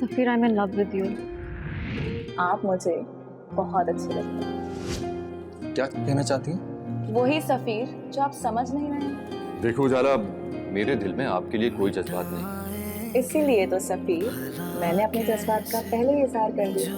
सफीर, I am in love with you. आप मुझे बहुत अच्छे लगते हैं। क्या कहना चाहती हैं? वही सफीर जो आप समझ नहीं रहे हैं। देखो उजाला, मेरे दिल में आपके लिए कोई जज्बात नहीं। इसीलिए तो सफीर, मैंने अपने जज्बात का पहले ही इजहार कर दिया।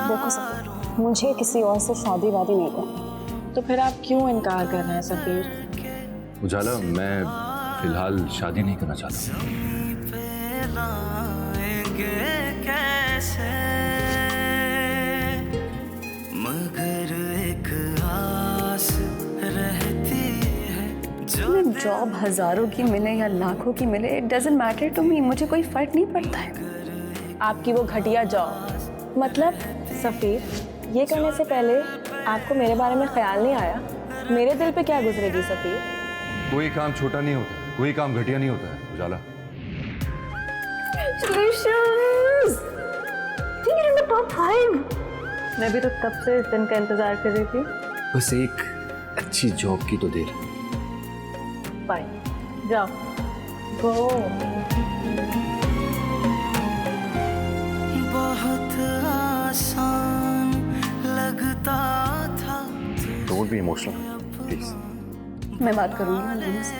देखो सफीर, मुझे किसी और से शादी वादी नहीं करनी। तो फिर आप क्यों इनकार कर रहे हैं सफीर? उजाला, मैं फिलहाल शादी नहीं करना चाहता। मगर एक आस रहती है। जॉब हजारों की मिले या लाखों की मिले, it doesn't matter to me, मुझे कोई फर्क नहीं पड़ता है। आपकी वो घटिया जॉब, मतलब सफीर, ये करने से पहले आपको मेरे बारे में ख्याल नहीं आया मेरे दिल पे क्या गुजरेगी सफीर? कोई काम छोटा नहीं होता, कोई काम घटिया नहीं होता है उजाला। मैं भी तो तब से इस दिन का इंतजार कर रही थी। बस एक अच्छी जॉब की तो देर। बाय, जाओ गो। बहुत आसान लगता था। Don't be emotional please. मैं बात करूंगी ना नानी से,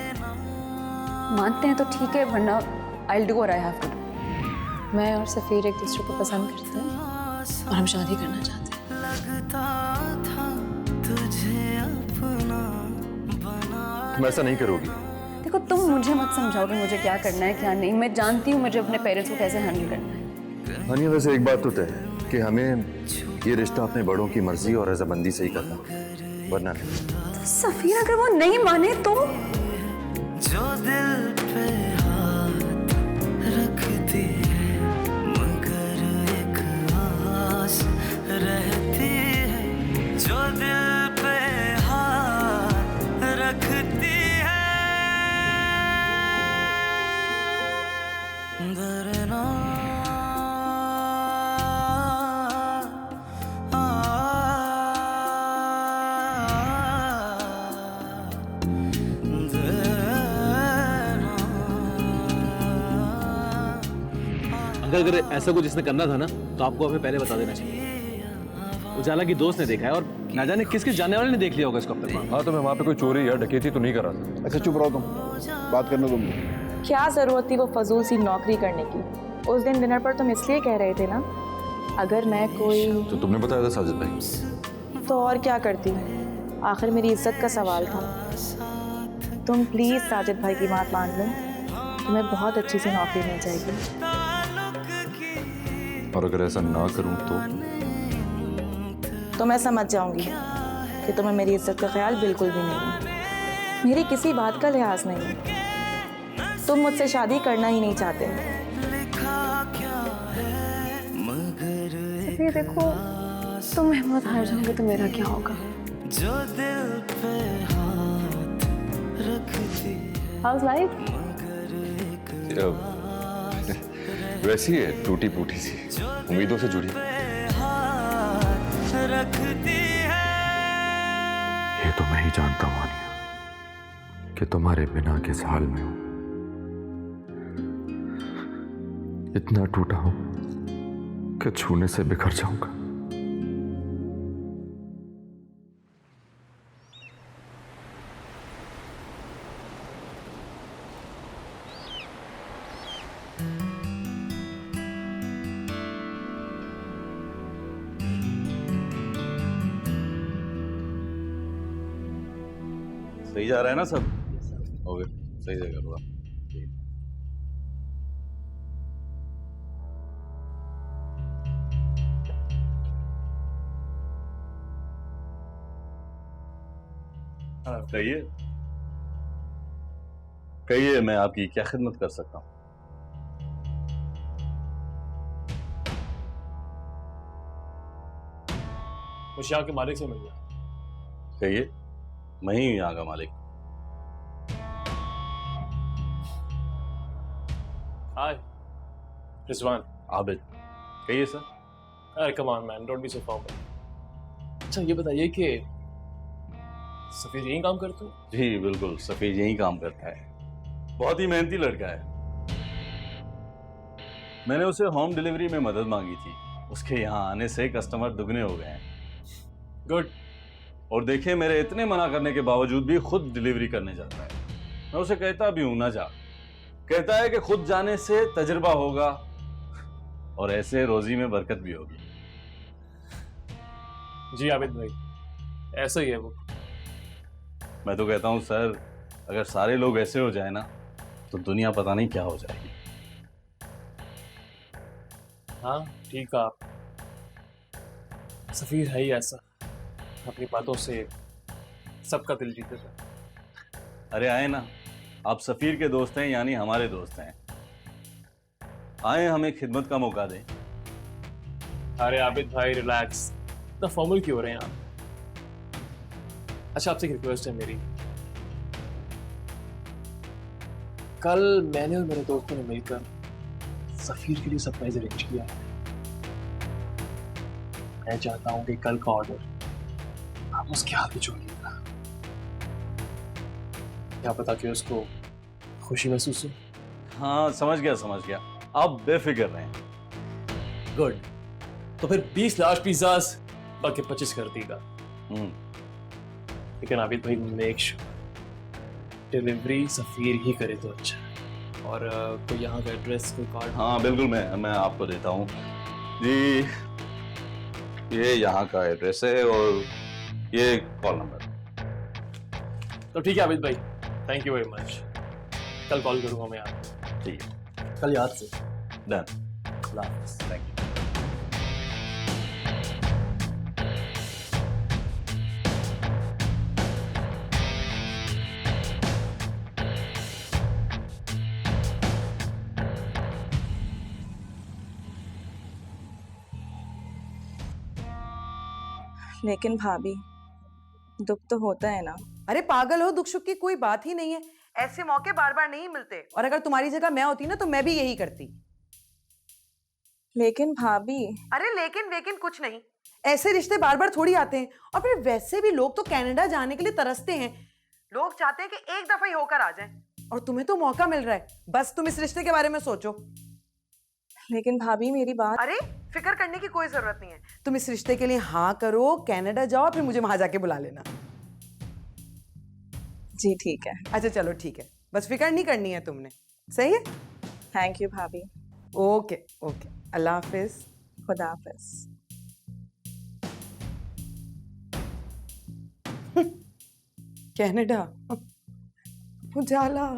मानते हैं तो ठीक है, वरना I will do what I have to do. मैं और सफीर एक दूसरे को पसंद करते हैं और हम शादी करना चाहते हैं। लगता था तुझे अपना बना। तुम ऐसा नहीं करोगी। देखो, तुम मुझे मत समझाओ कि मुझे क्या करना है क्या नहीं। मैं जानती हूँ मुझे अपने पेरेंट्स को कैसे हैंडल करना है। हानिया, वैसे एक बात तो तय है कि हमें ये रिश्ता अपने बड़ों की मर्जी और रजामंदी से ही करना, वरना नहीं। तो सफीर, अगर वो नहीं माने तो? जो दिल पे हाथ रखती है, मगर एक आस रहती है। जो दिल पे हाथ रखती है, डरना अगर ऐसा कुछ इसने करना था ना, तो आपको हमें पहले बता देना चाहिए। उजाला की दोस्त ने देखा है और ना जाने किस किस जानने वाले ने देख लिया होगा इसको अब तक। हाँ, तो मैं वहाँ पे कोई चोरी या डकैती तो नहीं कर रहा था। अच्छा चुप रहो तुम, बात करने दो मुझे। क्या जरूरत थी वो फजूल सी नौकरी करने की? उस दिन डिनर पर तुम इसलिए कह रहे थे ना, अगर मैं कोई। तो तुमने बताया था साजिद भाई। तो और क्या करती, आखिर मेरी इज्जत का सवाल था। तुम प्लीज साजिद भाई की बात मान लो, तुम्हें बहुत अच्छी सी नौकरी मिल जाएगी। और अगर ऐसा ना करूं तो मैं समझ जाऊंगी कि तुम्हें मेरी इज्जत का ख्याल बिल्कुल भी नहीं है, मेरी किसी बात का लिहाज नहीं है। तुम मुझसे शादी करना ही नहीं चाहते। ये देखो, तुम हिम्मत हार जाओगे तो मेरा क्या होगा? जो दिल पे हाथ रखती है। House life? वैसी है, टूटी फूटी सी, उम्मीदों से जुड़ी। रखती है। ये तो मैं ही जानता हूँ आनिया, कि तुम्हारे बिना किस हाल में हूं। इतना टूटा हूं कि छूने से बिखर जाऊंगा। सही जा रहा है ना सब? ओके, सही जगह रुआ। कहिए कहिए, मैं आपकी क्या खिदमत कर सकता हूँ? मुझे यहाँ के मालिक से मिलना। कहिए, मैं ही हूँ यहाँ का मालिक। हाय रिजवान। आबिद। कहिए सर। अरे come on man, don't be so formal. अच्छा ये बताइए कि सफीर यही काम करते हो? जी बिल्कुल, सफीर यही काम करता है। बहुत ही मेहनती लड़का है। मैंने उसे होम डिलीवरी में मदद मांगी थी। उसके यहाँ आने से कस्टमर दुगने हो गए हैं। गुड। और देखिए, मेरे इतने मना करने के बावजूद भी खुद डिलीवरी करने जाता है। मैं उसे कहता भी हूं ना जा, कहता है कि खुद जाने से तजुर्बा होगा और ऐसे रोजी में बरकत भी होगी। जी आबिद भाई, ऐसा ही है वो। मैं तो कहता हूं सर, अगर सारे लोग ऐसे हो जाए ना तो दुनिया पता नहीं क्या हो जाएगी। हाँ ठीक कहा। सफीर है ही ऐसा, अपनी बातों से सबका दिल जीत लेता है। अरे आए ना, आप सफीर के दोस्त हैं यानी हमारे दोस्त हैं। आए, हमें खिदमत का मौका दें। अरे आबिद भाई रिलैक्स, इतना फॉर्मल क्यों हो रहे हैं आप? अच्छा आपसे एक रिक्वेस्ट है मेरी। कल मैंने और मेरे दोस्तों ने मिलकर सफीर के लिए सरप्राइज अरेंज किया है। मैं चाहता हूं कि कल का ऑर्डर आप उसके हाथ में छोड़िएगा। क्या पता कि उसको खुशी महसूस हो। हाँ समझ गया, आप बेफिक्र रहें। गुड, तो फिर 20 लार्ज पिज़्ज़ास बाकी 25 कर देगा। लेकिन आबिद भाई मेक श्योर डिलीवरी सफीर ही करे तो अच्छा है। और कोई यहाँ का एड्रेस, कोई कार्ड? हाँ बिल्कुल, मैं आपको देता हूँ जी। ये यहाँ का एड्रेस है और ये कॉल नंबर। तो ठीक है आबिद भाई, थैंक यू वेरी मच। कल कॉल करूँगा मैं आपको। ठीक है, कल याद से। डन। Thank you. लेकिन भाभी, दुख तो होता है ना। अरे पागल हो, दुख सुख की कोई बात ही नहीं है। ऐसे मौके बार बार नहीं मिलते। और अगर तुम्हारी जगह मैं होती ना तो मैं भी यही करती। लेकिन भाभी। अरे लेकिन कुछ नहीं। ऐसे रिश्ते बार बार थोड़ी आते हैं। और फिर वैसे भी लोग तो कनाडा जाने के लिए तरसते हैं। लोग चाहते हैं कि एक दफा ही होकर आ जाएं। और तुम्हें तो मौका मिल रहा है, बस तुम इस रिश्ते के बारे में सोचो। लेकिन भाभी मेरी बात। अरे फिक्र करने की कोई जरूरत नहीं है। तुम इस रिश्ते के लिए हाँ करो, कनाडा जाओ, फिर मुझे वहां जाके बुला लेना। जी ठीक है। अच्छा चलो ठीक है, बस फिक्र नहीं करनी है तुमने। सही है? थैंक यू भाभी। ओके ओके, अल्लाह हाफिज। खुदा हाफिज। कनाडा, उजाला।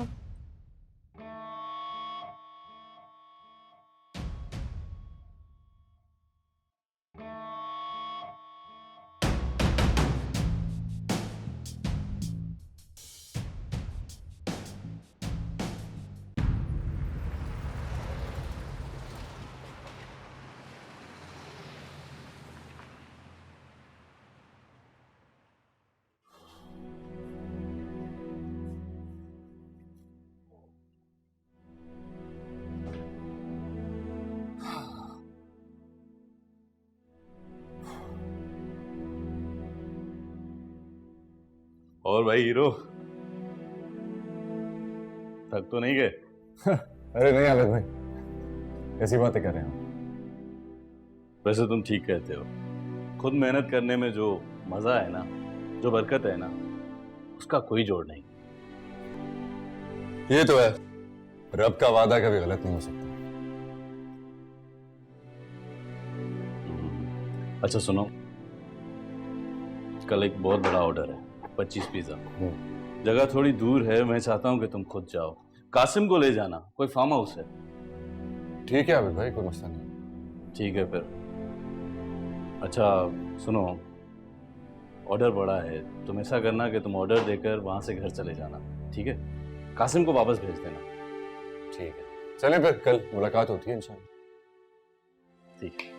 और भाई हीरो, थक तो नहीं गए? अरे नहीं आबिद भाई, ऐसी बातें कर रहे हैं। वैसे तुम ठीक कहते हो। खुद मेहनत करने में जो मजा है ना, जो बरकत है ना, उसका कोई जोड़ नहीं। ये तो है, रब का वादा कभी गलत नहीं हो सकता। अच्छा सुनो, कल एक बहुत बड़ा ऑर्डर है, 25 पिज्जा। जगह थोड़ी दूर है, मैं चाहता हूं कि तुम खुद जाओ। कासिम को ले जाना, कोई फार्म हाउस है। ठीक है आबिद भाई, कोई मसला नहीं। ठीक है फिर। अच्छा सुनो, ऑर्डर बड़ा है, तुम ऐसा करना कि तुम ऑर्डर देकर वहां से घर चले जाना, ठीक है? कासिम को वापस भेज देना। ठीक है, चलें फिर, कल मुलाकात होती है इंशाल्लाह। ठीक है।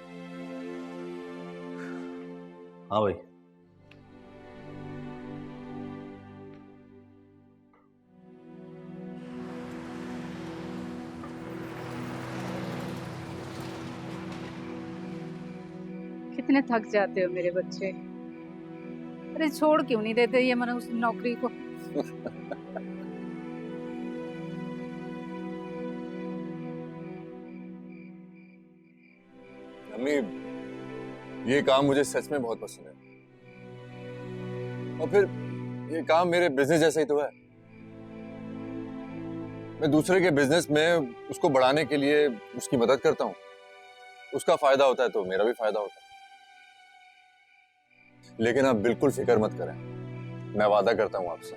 हाँ भाई। कितने थक जाते हो मेरे बच्चे। अरे छोड़ क्यों नहीं देते ये मैंने उस नौकरी को। अम्मी, ये काम मुझे सच में बहुत पसंद है। और फिर ये काम मेरे बिजनेस जैसा ही तो है। मैं दूसरे के बिजनेस में उसको बढ़ाने के लिए उसकी मदद करता हूँ। उसका फायदा होता है तो मेरा भी फायदा होता है। लेकिन आप बिल्कुल फिक्र मत करें, मैं वादा करता हूँ आपसे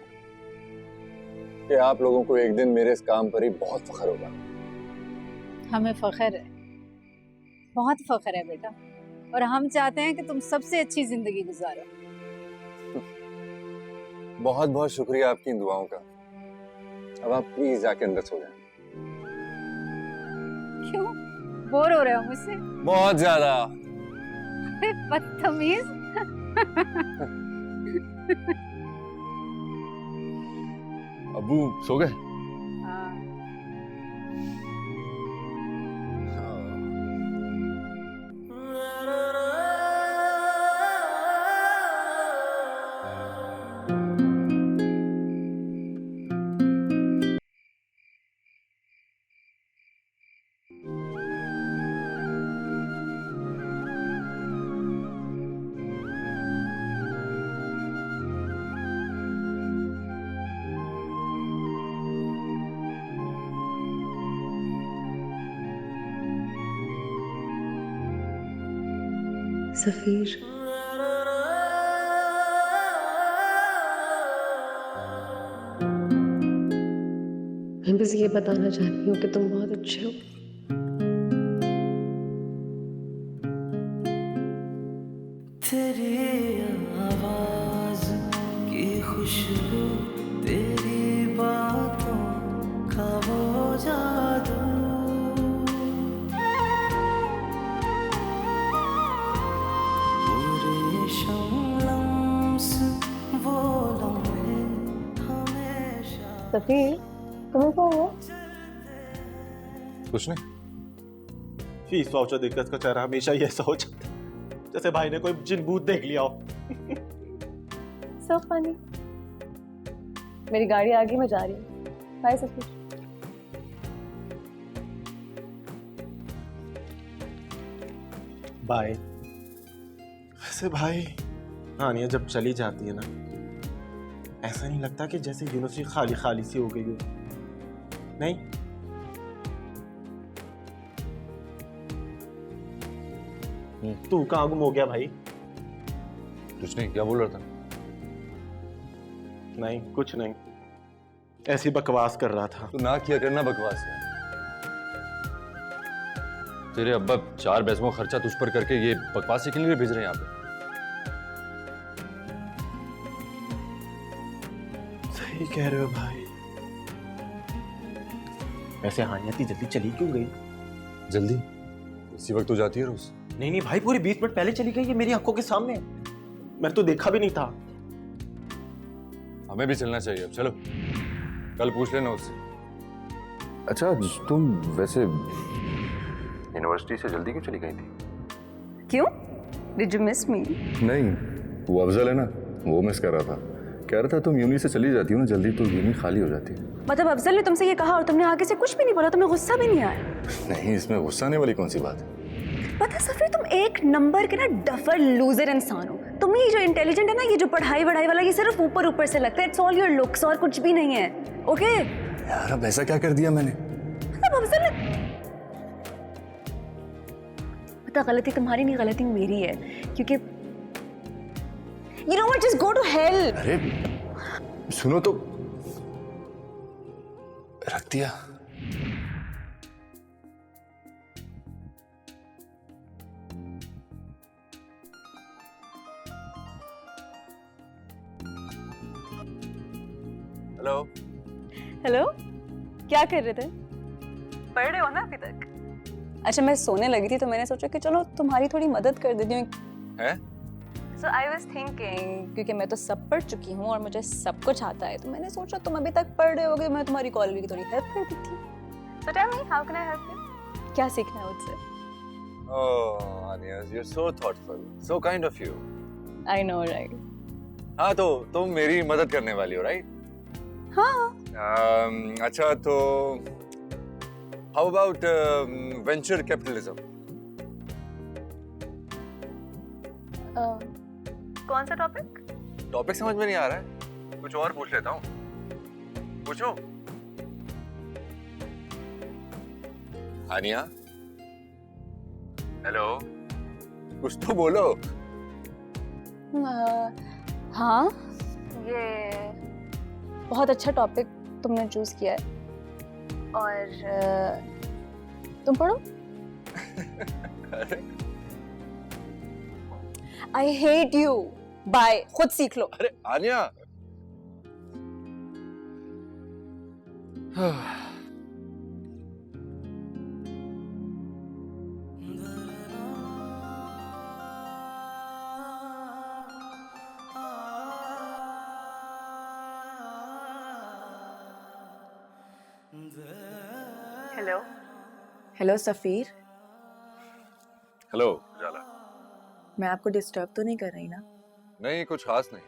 कि आप लोगों को एक दिन मेरे इस काम पर ही बहुत फख्र होगा। हमें फख्र है, बहुत फख्र है बेटा, और हम चाहते हैं कि तुम सबसे अच्छी जिंदगी गुजारो। बहुत बहुत शुक्रिया आपकी इन दुआओं का। अब आप प्लीज जाके अंदर सो जाएं। क्यों बोर हो रहे हो मुझसे? बहुत ज्यादा। बदतमीज। अब्बू सो गए? सफीर, मैं बस ये बताना चाहती हूँ कि तुम बहुत अच्छे हो। तेरी आवाज की खुशबू, तेरी बातों का वो जादू, सफीर, तुम्हें क्या हुआ? कुछ नहीं। फीस वाउचर देखकर इसका चेहरा हमेशा ही ऐसा हो जाता है जैसे भाई ने कोई जिन भूत देख लिया हो। सब फनी। मेरी गाड़ी आ गई, मैं जा रही हूँ। बाय सफीर। बाय। वैसे भाई, हानिया जब चली जाती है ना, ऐसा नहीं लगता कि जैसे यूनिवर्सिटी खाली खाली सी हो गई हो? नहीं? तू कहाँ गुम हो गया भाई? कुछ नहीं, क्या बोल रहा था? नहीं, कुछ नहीं, ऐसी बकवास कर रहा था। तू ना किया करना बकवास यार। तेरे अब्बा 4 पैसों का खर्चा तुझ पर करके ये बकवास सीखने के लिए भेज रहे हैं यहाँ पे। सही कह रहे हो भाई। वैसे हानिया इतनी जल्दी चली क्यों गई? जल्दी? इसी वक्त तो जाती है रोज। नहीं नहीं भाई, पूरी 20 मिनट पहले चली गई, ये मेरी आंखों के सामने। मैंने तो देखा भी नहीं था। हमें भी चलना चाहिए अब, चलो कल पूछ लेना उससे। अच्छा, तुम वैसे यूनिवर्सिटी से जल्दी क्यों चली गई थी? क्यों? डिड यू मिस मी? नहीं, वो अफजल है ना, वो मिस कर रहा था। कह रहा था तुम यूनी से चली जाती हो ना जल्दी तो यूनी खाली हो जाती है। मतलब अफजल ने तुमसे ये कहा और तुमने आगे से कुछ भी नहीं बोला? तुम्हें गुस्सा भी नहीं आया? नहीं, इसमें गुस्सा आने वाली कौन सी बात है? पता है सफरी, तुम एक नंबर के ना डफर लूजर इंसान हो। तुम्हें ये जो इंटेलिजेंट है ना, ये जो पढ़ाई वढ़ाई वाला, ये सिर्फ ऊपर ऊपर से लगता है। इट्स ऑल योर लुक्स और कुछ भी नहीं है। ओके यार, अब ऐसा क्या कर दिया मैंने? मतलब अफजल ने, पता गलती तुम्हारी नहीं, गलती मेरी है, क्योंकि you know what, just go to hell. अरे सुनो तो, रख दिया। हेलो। हेलो, क्या कर रहे थे? पढ़ रहे हो ना अभी तक? अच्छा, मैं सोने लगी थी तो मैंने सोचा कि चलो तुम्हारी थोड़ी मदद कर देती हूँ। हैं? So I was thinking, क्योंकि मैं तो सब पढ़ चुकी हूँ और मुझे सब कुछ आता है, तो मैंने सोचा तुम अभी तक पढ़ रहे होगे, मैं तुम्हारी कॉलेज की थोड़ी हेल्प कर देती हूँ। So tell me, how can I help you? क्या सीखना है मुझसे? Oh, Ania, you're so thoughtful. So kind of you. I know right. हाँ तो तुम मेरी मदद करने वाली हो, राइट? हाँ। अच्छा तो how about venture capitalism? कौन सा टॉपिक? टॉपिक समझ में नहीं आ रहा है, कुछ और पूछ लेता हूँ। पूछो। आनिया, हेलो, कुछ तो बोलो। हाँ, ये बहुत अच्छा टॉपिक तुमने चूज किया है। और तुम पढ़ो। अरे आई हेट यू, बाय, खुद सीख लो। अरे आनिया, हेलो। हेलो सफ़ीर, हेलो जाला। मैं आपको डिस्टर्ब तो नहीं कर रही ना? नहीं, कुछ खास नहीं।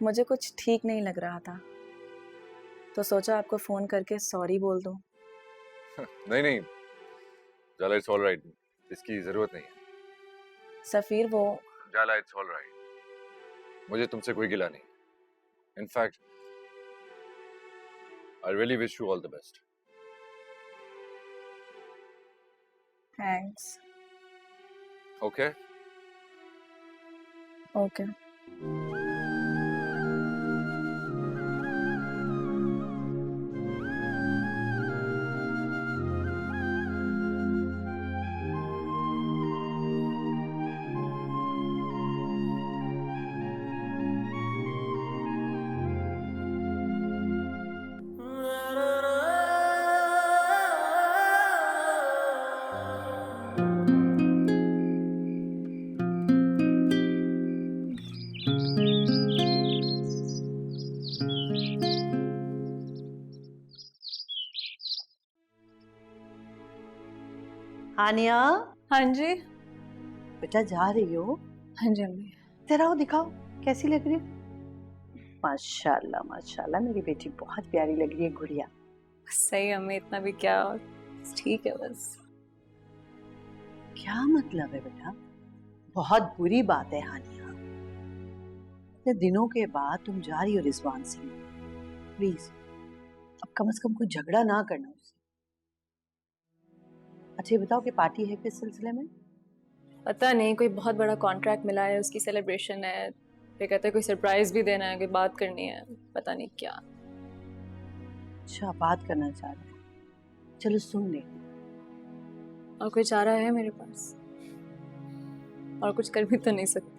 मुझे कुछ ठीक नहीं लग रहा था, तो सोचा आपको फ़ोन करके सॉरी बोल दूं। नहीं नहीं जाला, इट्स ऑल राइट, इसकी जरूरत नहीं है। सफ़ीर वो जाला, इट्स ऑल राइट, मुझे तुमसे कोई गिला नहीं। In fact I really wish you all the best. Thanks. Okay okay. Aniya, हाँ जी। बेटा जा रही हो? हाँ जी अम्मी। जरा दिखाओ कैसी लग रही है। माशाल्लाह माशाल्लाह, मेरी बेटी बहुत प्यारी लग रही है गुड़िया। सही अम्मी, इतना भी क्या, ठीक है बस। क्या मतलब है बेटा? बहुत बुरी बात है हानिया, इतने दिनों के बाद तुम जा रही हो रिजवान से। प्लीज अब कम से कम कोई झगड़ा ना करना उससे। अच्छा ये बताओ कि पार्टी है किस सिलसिले में? पता नहीं, कोई बहुत बड़ा कॉन्ट्रैक्ट मिला है, उसकी सेलिब्रेशन है। फिर कहते हैं कोई सरप्राइज भी देना है, कोई बात करनी है, पता नहीं क्या। अच्छा बात करना चाह रहे हैं, चलो सुन ले। और कोई चारा है मेरे पास, और कुछ कर भी तो नहीं सकती।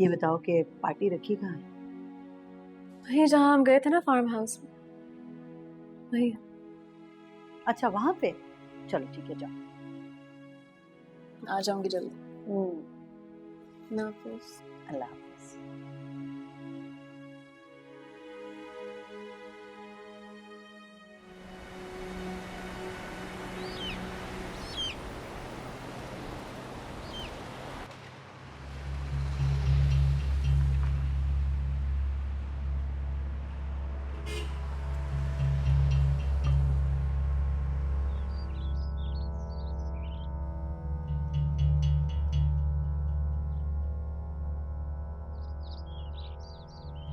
ये बताओ कि पार्टी रखी कहाँ है? वही जहाँ हम गए थे ना, फार्म हाउस में, वही। अच्छा वहां पे, चलो ठीक है जाओ। आ जाऊंगी जल्दी। नाफिस। अल्लाह हाफिज।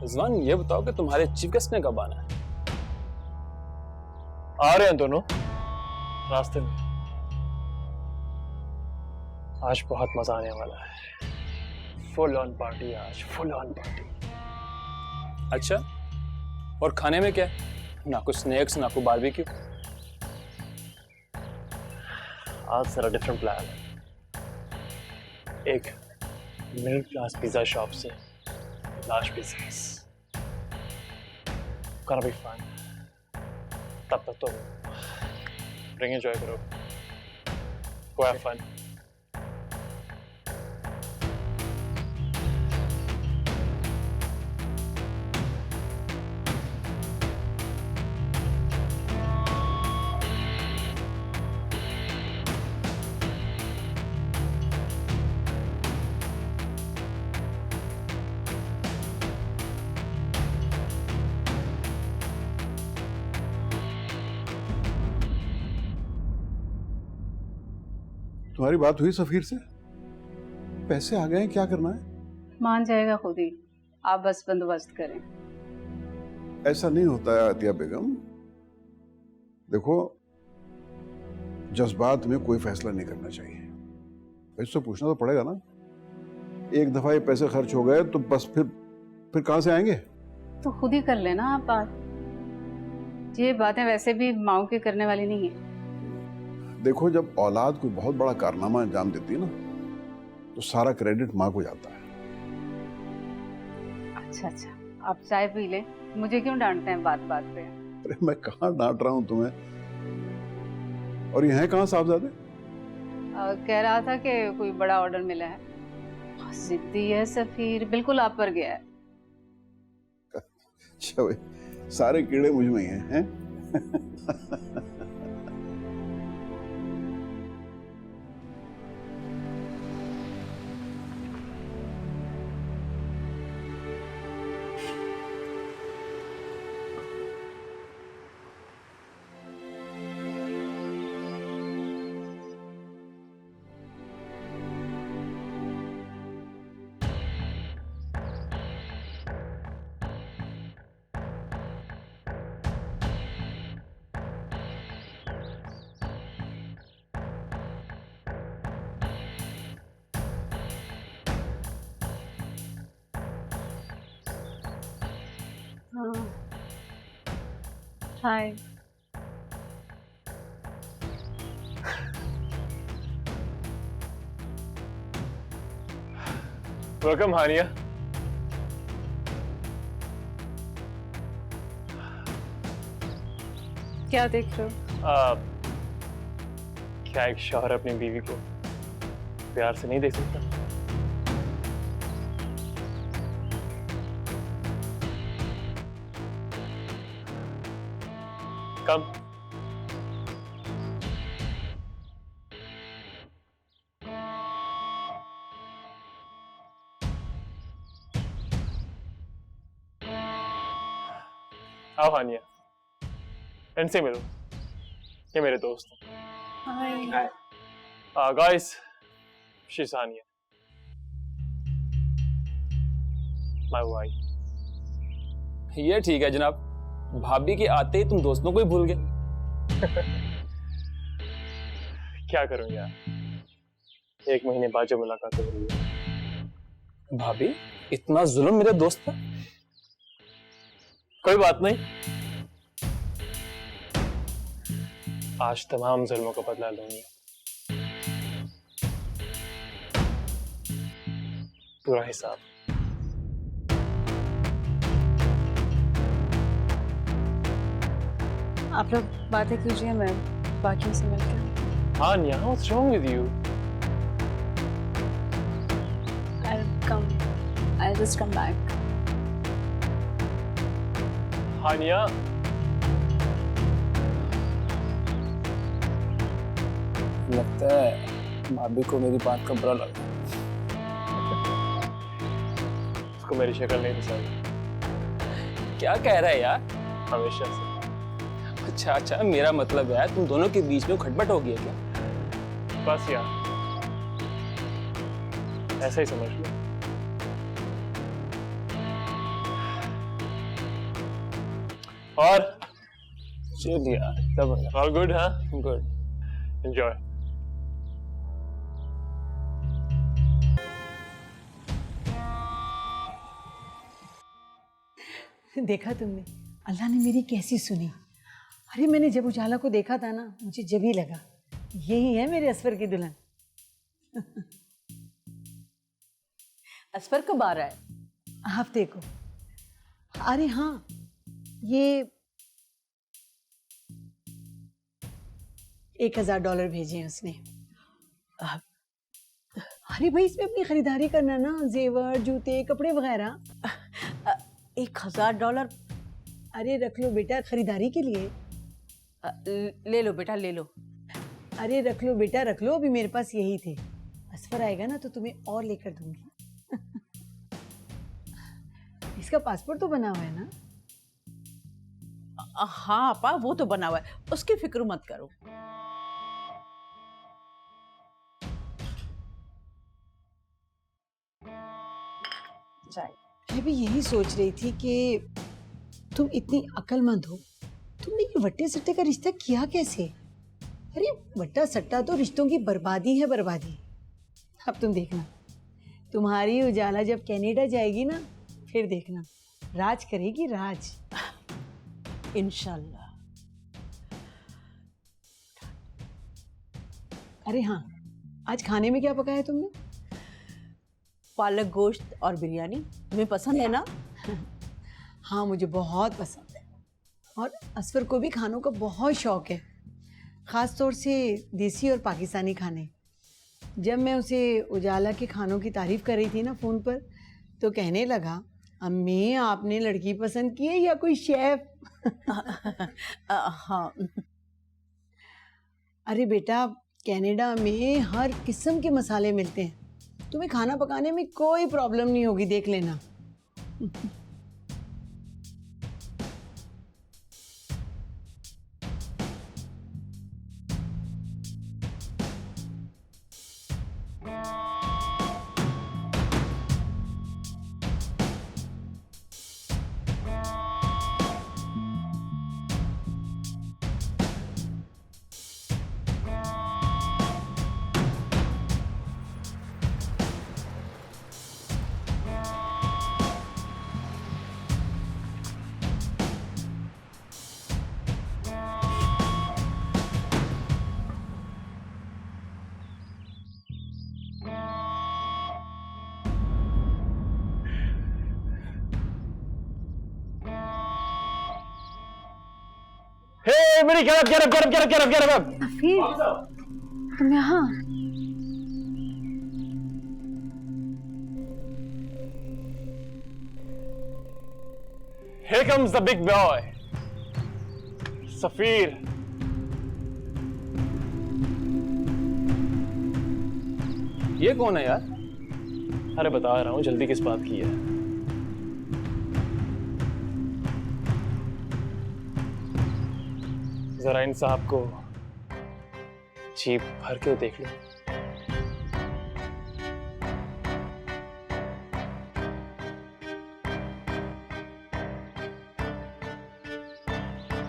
रिजवान, ये बताओ कि तुम्हारे चीफ गेस्ट ने कब आना है? आ रहे हैं दोनों रास्ते में। आज बहुत मजा आने वाला है, फुल ऑन पार्टी आज, फुल ऑन पार्टी। अच्छा, और खाने में क्या है? ना कुछ स्नैक्स, ना कोई बारबेक्यू। आज जरा डिफरेंट प्लान है। एक मिडिल क्लास पिज्जा शॉप से large pizzas, gonna be fun। तब तक तो ड्रिंक एंजॉय करो, go have fun। तुम्हारी बात हुई सफीर से? पैसे आ गए हैं, क्या करना है? मान जाएगा खुद ही, आप बस बंदोबस्त करें। ऐसा नहीं होता है आतिया बेगम। देखो, जज्बात में कोई फैसला नहीं करना चाहिए। इससे पूछना तो पड़ेगा ना। एक दफा ये पैसे खर्च हो गए तो बस फिर कहां से आएंगे? तो खुद ही कर लेना आप बात। ये बातें वैसे भी माओ के करने वाली नहीं है। देखो, जब औलाद कोई बहुत बड़ा कारनामा अंजाम देती है ना, तो सारा क्रेडिट माँ को जाता है। अच्छा, आप चाय पी ले, मुझे क्यों डांटते हैं बात बात पे? अरे मैं कहाँ डांट रहा हूँ तुम्हें? और ये है कहाँ साहबजादे? कह रहा था कि कोई बड़ा ऑर्डर मिला है। जिद्दी है सफीर, बिल्कुल आप पर गया है। अच्छा भाई, सारे कीड़े मुझ में ही हैं? हाय। वेलकम हानिया। क्या देख रहे हो? क्या एक शौहर अपनी बीवी को प्यार से नहीं देख सकता? कम। आओ हानिया, इनसे मिलो, ये मेरे दोस्त हैं। Hi. Guys, she is Haniya, my wife. ये ठीक है जनाब, भाभी के आते ही तुम दोस्तों को ही भूल गए। क्या करूं यार, 1 महीने बाद जब मुलाकात हो रही है। भाभी इतना जुल्म मेरे दोस्त पर? कोई बात नहीं, आज तमाम जुल्मों का बदला लूंगी, पूरा हिसाब। आप लोग बातें कीजिए, मैं बाकियों से मिलकर। हाँ निया, what's wrong with you? I'll just come back. हानिया, लगता है भाभी को मेरी बात का बुरा लगा। उसको मेरी शक्ल नहीं पसंद। क्या कह रहा है यार? हमेशा से। अच्छा, मेरा मतलब है तुम दोनों के बीच में खटपट हो गया क्या? बस यार, ऐसा ही समझ लो। और चलिए यार, तब ऑल गुड? हाँ, गुड, एंजॉय। देखा तुमने, अल्लाह ने मेरी कैसी सुनी। अरे मैंने जब उजाला को देखा था ना, मुझे जब ही लगा यही है मेरे असफर की दुल्हन। असफर कब आ रहा है? हफ्ते को। अरे हाँ, ये $1000 भेजे हैं उसने। अरे भाई, इसमें अपनी खरीदारी करना ना, जेवर, जूते, कपड़े वगैरह। $1000। अरे रख लो बेटा, खरीदारी के लिए। ले लो बेटा, ले लो। अरे रख लो बेटा, रख लो, अभी मेरे पास यही थे। असफर आएगा ना तो तुम्हें और लेकर दूंगी। इसका पासपोर्ट तो बना हुआ है ना? हाँ अपा, वो तो बना हुआ है, उसकी फिक्र मत करो। चाय। मैं भी यही सोच रही थी कि तुम इतनी अक्लमंद हो, तुमने ये वट्टे सट्टे का रिश्ता किया कैसे? अरे वट्टा सट्टा तो रिश्तों की बर्बादी है, बर्बादी। अब तुम देखना, तुम्हारी उजाला जब कनाडा जाएगी ना, फिर देखना राज करेगी, राज। इंशाल्लाह। अरे हाँ, आज खाने में क्या पकाया तुमने? पालक गोश्त और बिरयानी। तुम्हें पसंद है ना? हाँ, मुझे बहुत पसंद है और असफर को भी खानों का बहुत शौक है, ख़ास तौर से देसी और पाकिस्तानी खाने। जब मैं उसे उजाला के खानों की तारीफ़ कर रही थी ना फ़ोन पर, तो कहने लगा, अम्मी आपने लड़की पसंद की है या कोई शेफ? हाँ। अरे बेटा, कनाडा में हर किस्म के मसाले मिलते हैं, तुम्हें खाना पकाने में कोई प्रॉब्लम नहीं होगी, देख लेना। Hey, Miri, get up! सफीर, तुम यहाँ? Here comes the big boy, सफीर। ये कौन है यार? अरे बता रहा हूँ, जल्दी किस बात की है? जरा इन साहब को जीप भर के देख लो।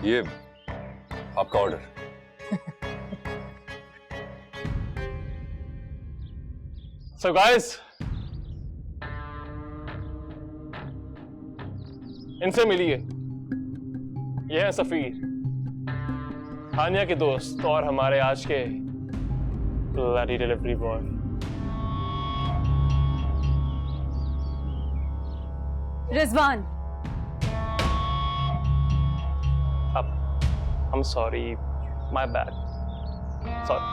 ये आपका ऑर्डर। So guys, इनसे मिलिए। ये है सफीर, हानिया के दोस्त और हमारे आज के bloody delivery boy. Rizwan. I'm sorry, my bad. Sorry.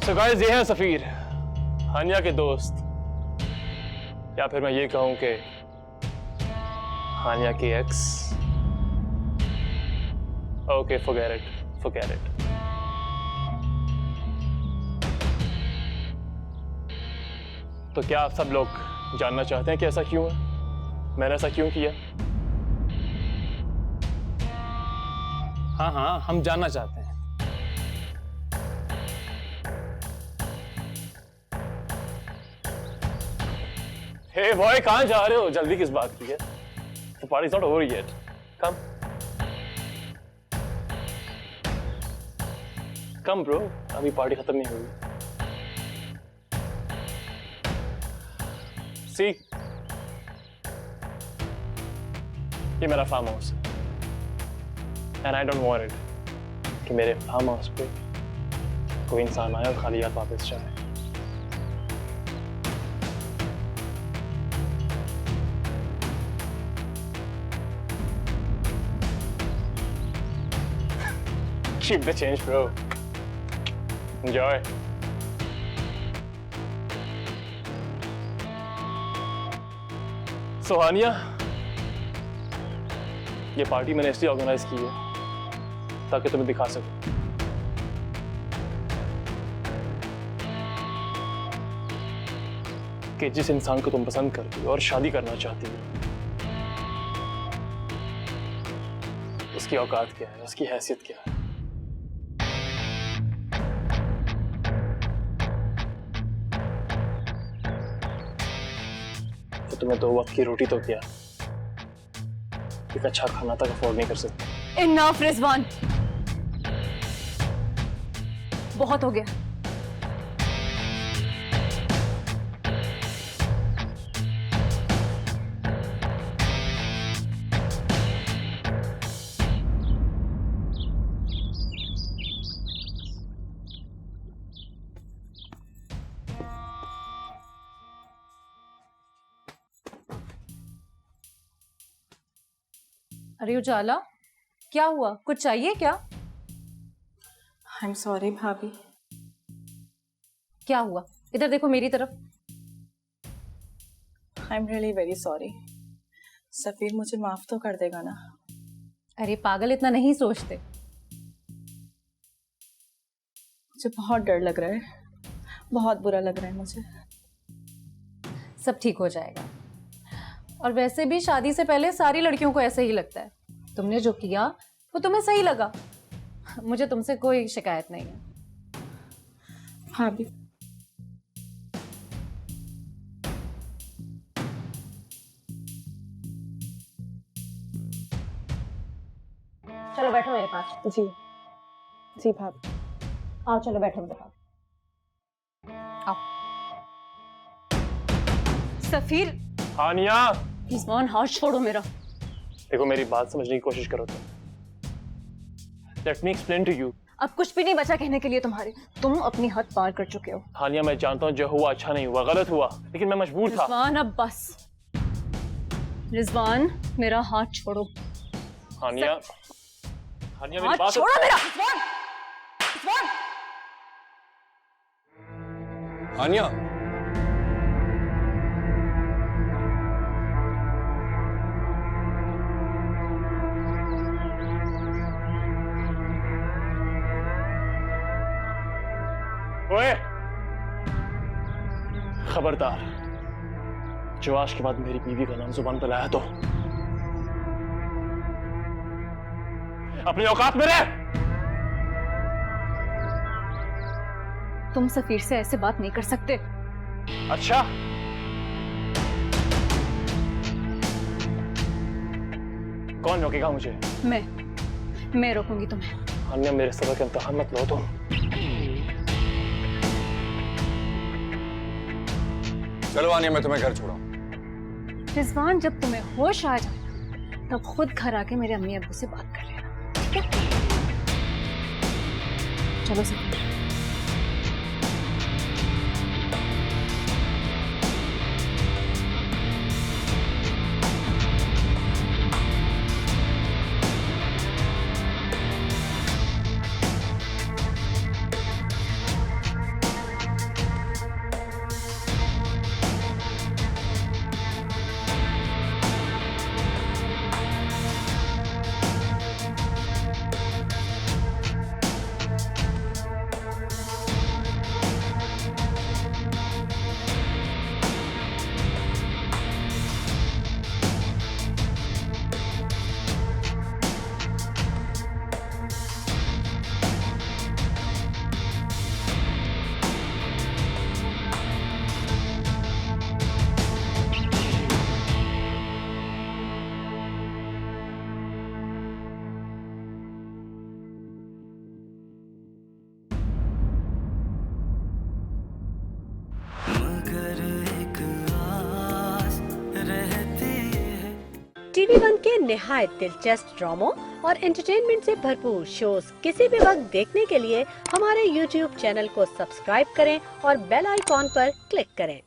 So guys, ये है सफीर, हानिया के दोस्त, या फिर मैं ये कहूं कि हानिया की एक्स। Okay, forget it. तो क्या आप सब लोग जानना चाहते हैं कि ऐसा क्यों है? मैंने ऐसा क्यों किया? हाँ, हम जानना चाहते हैं। हे बॉय, कहाँ जा रहे हो? जल्दी किस बात की है? The party's not over yet. Come bro, अभी पार्टी खत्म नहीं हुई। See, ये मेरा फार्म हाउस है, and I don't want it कि मेरे फार्म हाउस पे कोई इंसान आए और खाली हाथ वापस जाए। Keep the change, bro. Enjoy. So, हानिया, ये पार्टी मैंने इसलिए ऑर्गेनाइज की है ताकि तुम्हें दिखा सकूं कि जिस इंसान को तुम पसंद करती हो और शादी करना चाहती हो, उसकी औकात क्या है, उसकी हैसियत क्या है। तुम्हें 2 वक्त की रोटी तो क्या, एक अच्छा खाना तक अफोर्ड नहीं कर सकते। इनफ रिजवान, बहुत हो गया। अरे उजाला, क्या हुआ? कुछ चाहिए क्या? आई एम सॉरी भाभी। क्या हुआ? इधर देखो मेरी तरफ। I am really very sorry. Safeer मुझे माफ तो कर देगा ना? अरे पागल, इतना नहीं सोचते। मुझे बहुत डर लग रहा है, बहुत बुरा लग रहा है मुझे। सब ठीक हो जाएगा। और वैसे भी शादी से पहले सारी लड़कियों को ऐसे ही लगता है। तुमने जो किया वो तुम्हें सही लगा। मुझे तुमसे कोई शिकायत नहीं है। भाभी, चलो बैठो मेरे पास। जी जी भाभी। आओ चलो बैठो मेरे पास। आओ। सफीर। हानिया, रिजवान हाथ छोड़ो मेरा। देखो मेरी बात समझने की कोशिश करो तुम। Let me explain to you. अब कुछ भी नहीं बचा कहने के लिए तुम्हारे। तुम अपनी हद पार कर चुके हो। हानिया, मैं जानता हूँ जो हुआ अच्छा नहीं हुआ, गलत हुआ, लेकिन मैं मजबूर था। रिजवान अब बस। रिजवान मेरा हाथ छोड़ो। हानिया, हानिया मेरी हाथ बात छोड़ो मेरा। रिजवान, रिजवान। हानिया, ओए, खबरदार, जो आज के बाद मेरी बीवी का नाम जुबान पर लाया तो अपनी औकात में रह। तुम सफीर से ऐसे बात नहीं कर सकते। अच्छा, कौन रोकेगा मुझे? मैं रोकूंगी तुम्हें। हानिया, मेरे सबर का इम्तिहान मत लो तुम। चलो हानिया, मैं तुम्हें घर छोड़ाऊं। रिजवान, जब तुम्हें होश आ जाए तब खुद घर आके मेरे अम्मी अब्बू से बात कर लेना, ठीक है? चलो सफीर। टीवी वन के निहायत दिलचस्प ड्रामों और एंटरटेनमेंट से भरपूर शोज किसी भी वक्त देखने के लिए हमारे YouTube चैनल को सब्सक्राइब करें और बेल आइकॉन पर क्लिक करें।